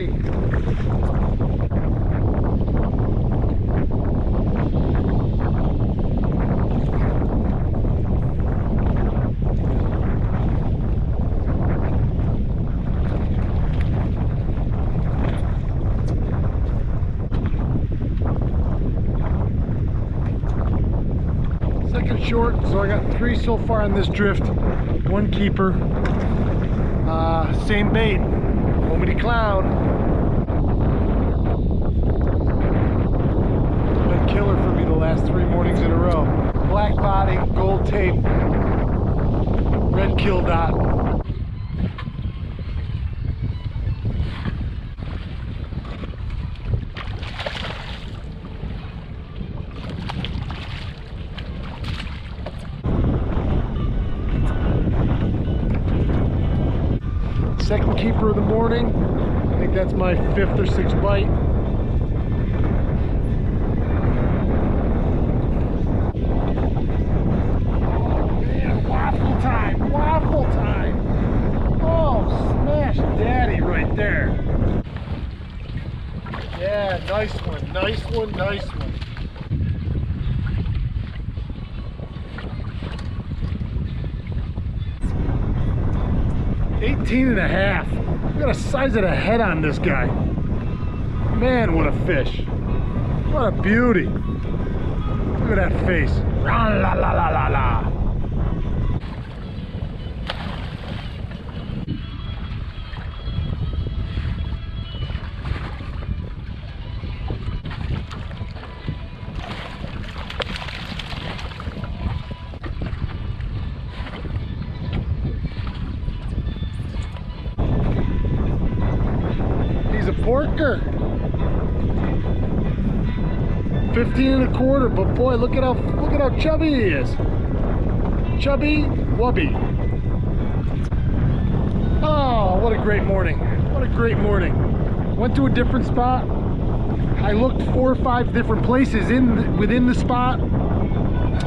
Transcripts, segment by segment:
Predatory. Second short, so I got 3 so far on this drift. 1 keeper. Same bait. Omity clown. Been killer for me the last 3 mornings in a row. Black body, gold tape, red kill dot. Second keeper of the morning. I think that's my 5th or 6th bite. Oh man, waffle time, waffle time. Oh, smash daddy right there. Yeah, nice one, nice one, nice one. $18.5. Look at the size of the head on this guy. Man, what a fish. What a beauty. Look at that face. La la la la la la. Porker. 15.25, but boy, look at how chubby he is. Chubby wubby. Oh, what a great morning. What a great morning. Went to a different spot. I looked 4 or 5 different places within the spot.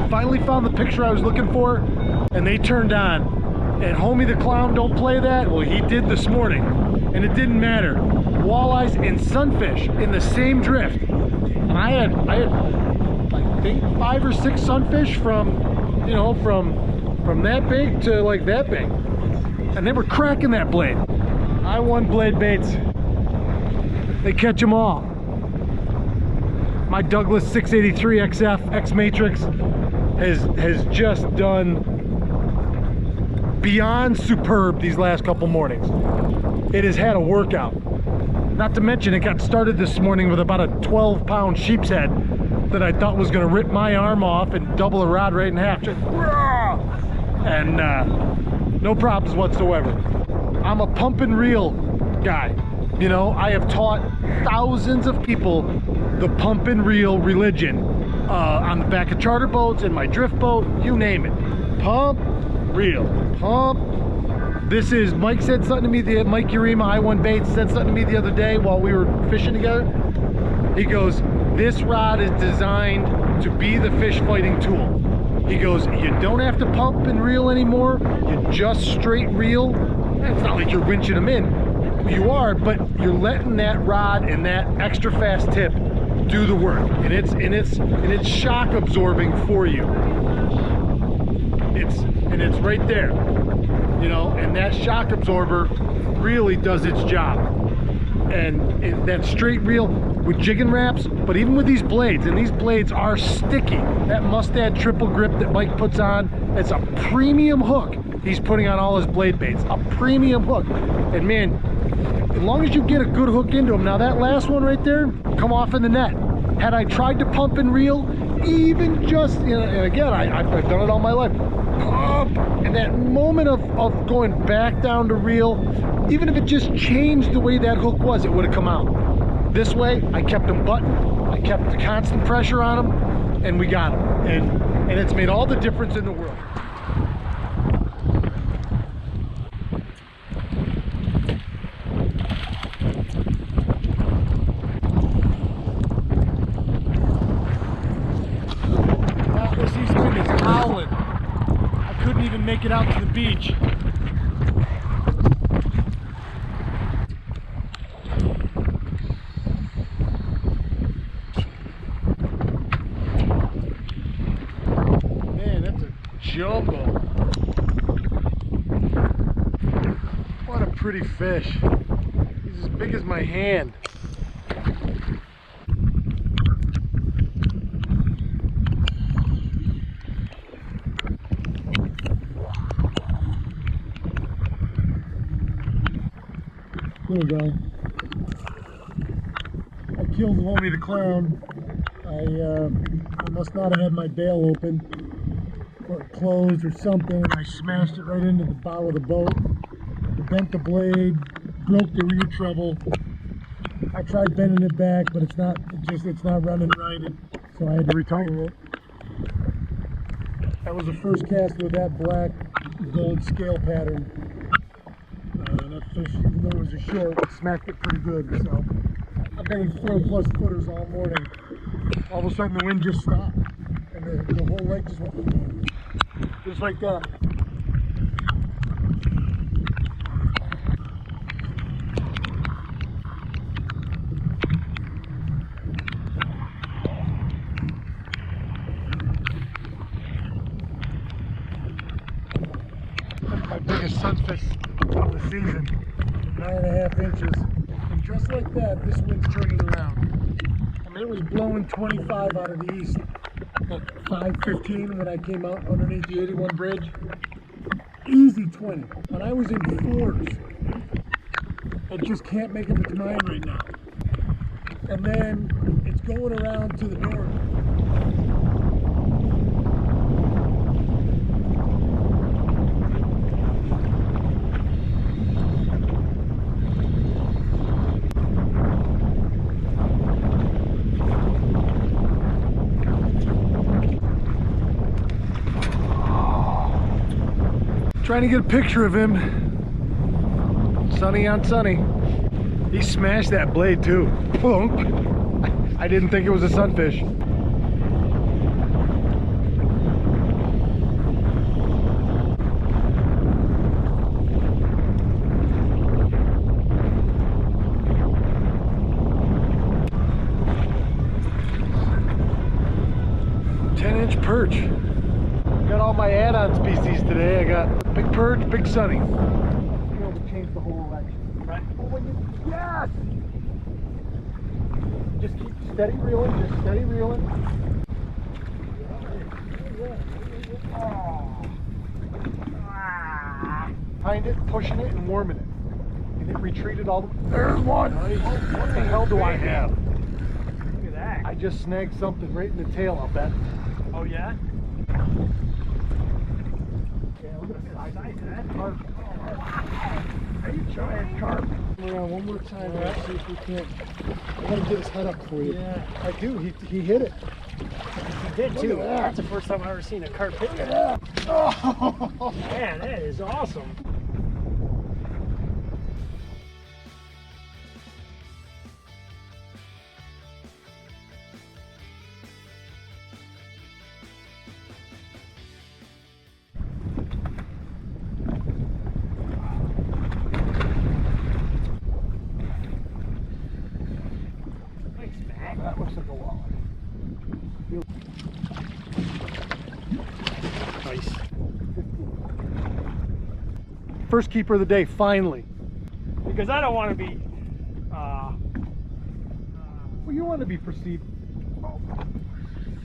Finally found the picture I was looking for, and they turned on. And homie the clown don't play that. Well, he did this morning, and it didn't matter. Walleyes and sunfish in the same drift. And I had I think 5 or 6 sunfish from, you know, from that big to like that big. And they were cracking that blade. I won blade baits. They catch them all. My Douglas 683 XF X Matrix has just done beyond superb these last couple mornings. It has had a workout. Not to mention, it got started this morning with about a 12-pound sheep's head that I thought was going to rip my arm off and double a rod right in half. Just, and no problems whatsoever. I'm a pump and reel guy. You know, I have taught thousands of people the pump and reel religion on the back of charter boats, in my drift boat, you name it. Pump, reel, pump. This is, Mike said something to me, Mike Urema, I Won Baits, said something to me the other day while we were fishing together. He goes, this rod is designed to be the fish fighting tool. He goes, you don't have to pump and reel anymore, you just straight reel. It's not like you're winching them in. You are, but you're letting that rod and that extra fast tip do the work. And it's shock absorbing for you. It's right there. You know, and that shock absorber really does its job. And that straight reel with jigging wraps, but even with these blades, and these blades are sticky. That Mustad triple grip that Mike puts on, it's a premium hook he's putting on all his blade baits. A premium hook. And man, as long as you get a good hook into them. Now that last one right there, come off in the net. Had I tried to pump and reel, even just, you know, and again, I've done it all my life. And that moment of going back down to reel, even if it just changed the way that hook was, it would have come out. This way, I kept them buttoned, I kept the constant pressure on them, and we got them. And it's made all the difference in the world. This east wind is howling. Couldn't even make it out to the beach. jumbo. What a pretty fish. He's as big as my hand. There we go. I killed Homie the Clown. I must not have had my bail open or closed or something. I smashed it right into the bow of the boat. It bent the blade, broke the rear treble. I tried bending it back, but it's not running right. So I had to retire it. That was the first cast with that black gold scale pattern. That fish, even though it was a short, it smacked it pretty good. So I've been in 4+ footers all morning. All of a sudden the wind just stopped, and the whole lake just went just like that. That's my biggest sunfish of the season, 9.5 inches. And just like that, this wind's turning around. I mean, it was blowing 25 out of the east at 5:15 when I came out underneath the 81 bridge. Easy 20. And I was in 4s. I just can't make up its mind right now. And then it's going around to the north. Trying to get a picture of him. Sunny on sunny. He smashed that blade too. Plunk. I didn't think it was a sunfish. Perch. Got all my add-on species today. I got big perch, big sunny. Be able to change the whole election. Right? Yes! Just keep steady reeling, just steady reeling. Behind it, pushing it, and warming it. And it retreated all the... There's one! Nice. What the hell do I have? Look at that. I just snagged something right in the tail, I'll bet. Oh yeah? Yeah, look at the size of that carp. Hey, giant carp. Around one more time, right? See if we can't. I want to get his head up for you. Yeah, I do. He hit it. He did too. That's the first time I've ever seen a carp hit that. Yeah. Oh. Man, that is awesome. That looks like a walleye. Nice. First keeper of the day, finally. Because I don't want to be. Well, you want to be perceived. Oh.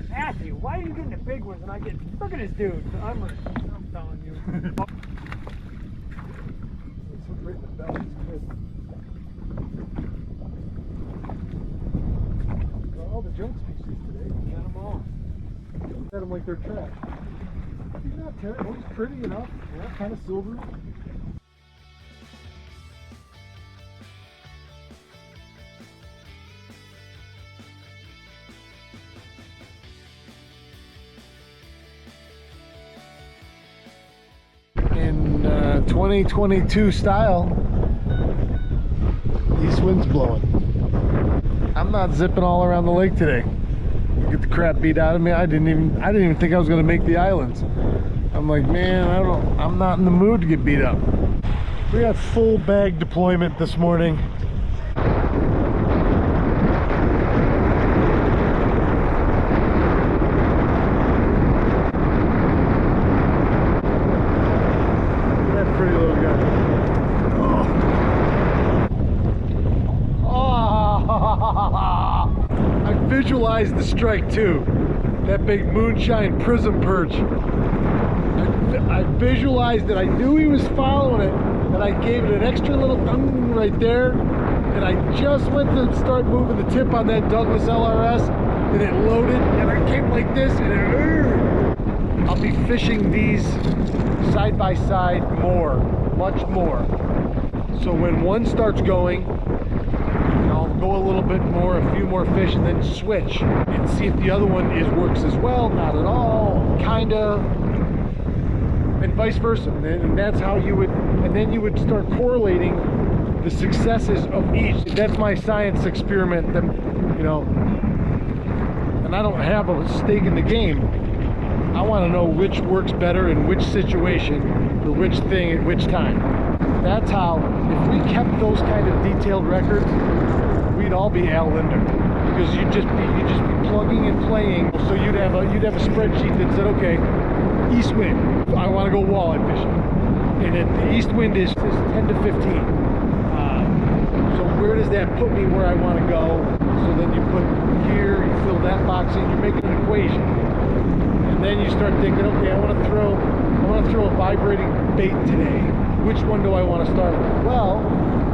Matthew, why are you getting the big ones and I get? Look at this dude. I'm telling you. This one's right in the belly. It's good. All the junk species today. We got them all. Got them like they're trash. He's not terrible. He's pretty enough. Yeah, kind of silvery. In 2022 style, east wind's blowing. I'm not zipping all around the lake today. Get the crap beat out of me. I didn't even think I was gonna make the islands. I'm like, man, I'm not in the mood to get beat up. We got full bag deployment this morning. visualized the strike too. That big moonshine prism perch. I visualized it. I knew he was following it, and I gave it an extra little dung right there. And I just went to start moving the tip on that Douglas LRS, and it loaded, and I came like this, and I'll be fishing these side by side more, much more. So when one starts going, I'll go a little bit more, a few more fish, and then switch and see if the other one works as well. Not at all, kinda, and vice versa. And that's how you would, and then you would start correlating the successes of each. That's my science experiment. That, and I don't have a stake in the game. I want to know which works better in which situation for which thing at which time. That's how, if we kept those kind of detailed records, we'd all be Al Linder, because you'd just be plugging and playing. So you'd have a spreadsheet that said, okay, east wind, I want to go walleye fishing, and the east wind is 10 to 15. So where does that put me where I want to go? So then you put here, you fill that box in, you're making an equation. And then you start thinking, okay, I want to throw a vibrating bait today. Which one do I want to start with? Well,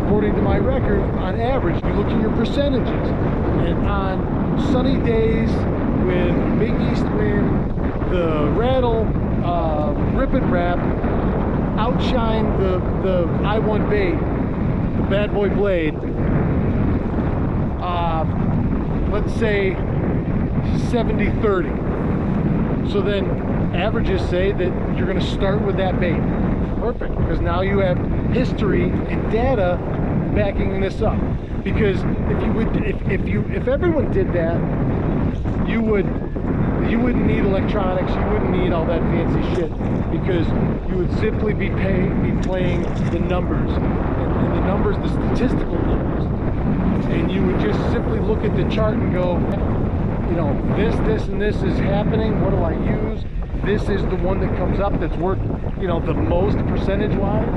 according to my record, on average, you look at your percentages. And on sunny days with big east wind, the rattle, rip and wrap, outshine the I-1 bait, the bad boy blade. Let's say 70-30. So then averages say that you're going to start with that bait. Perfect, because now you have history and data backing this up. Because if everyone did that, you wouldn't need electronics, you wouldn't need all that fancy shit, because you would simply be playing the numbers, and the numbers, the statistical numbers, and you would just simply look at the chart and go, this and this is happening. What do I use? This is the one that comes up that's worth, the most percentage-wise.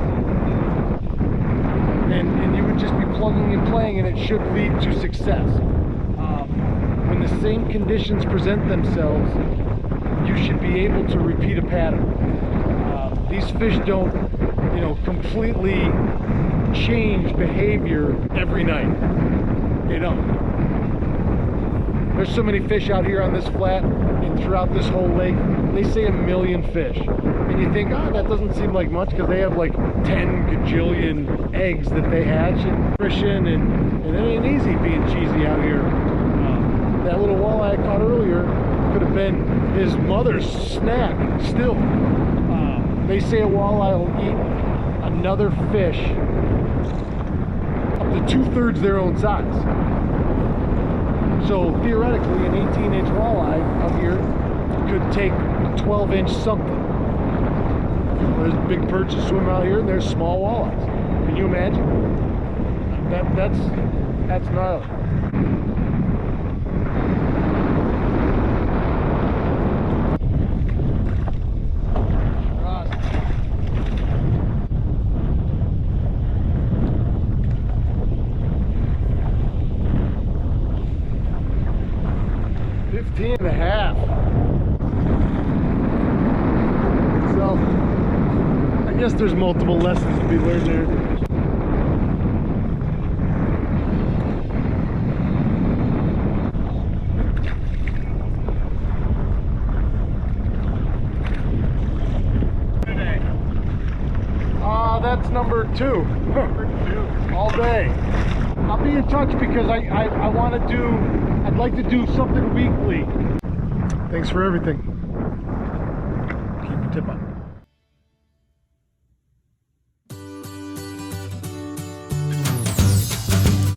And you would just be plugging and playing, and it should lead to success. When the same conditions present themselves, you should be able to repeat a pattern. These fish don't, completely change behavior every night. They don't. There's so many fish out here on this flat and throughout this whole lake. They say 1 million fish. And you think, that doesn't seem like much, because they have like 10 gajillion eggs that they hatch and nutrition, and it ain't easy being cheesy out here. That little walleye I caught earlier could have been his mother's snack still. They say a walleye will eat another fish up to 2/3 their own size. So theoretically, an 18-inch walleye out here could take a 12-inch something. There's big perch that swim out here, and there's small walleyes. Can you imagine? That's gnarly. And a half. So I guess there's multiple lessons to be learned there. That's number 2. All day. I'll be in touch, because I want to do, I'd like to do something weekly. Thanks for everything. Keep your tip up.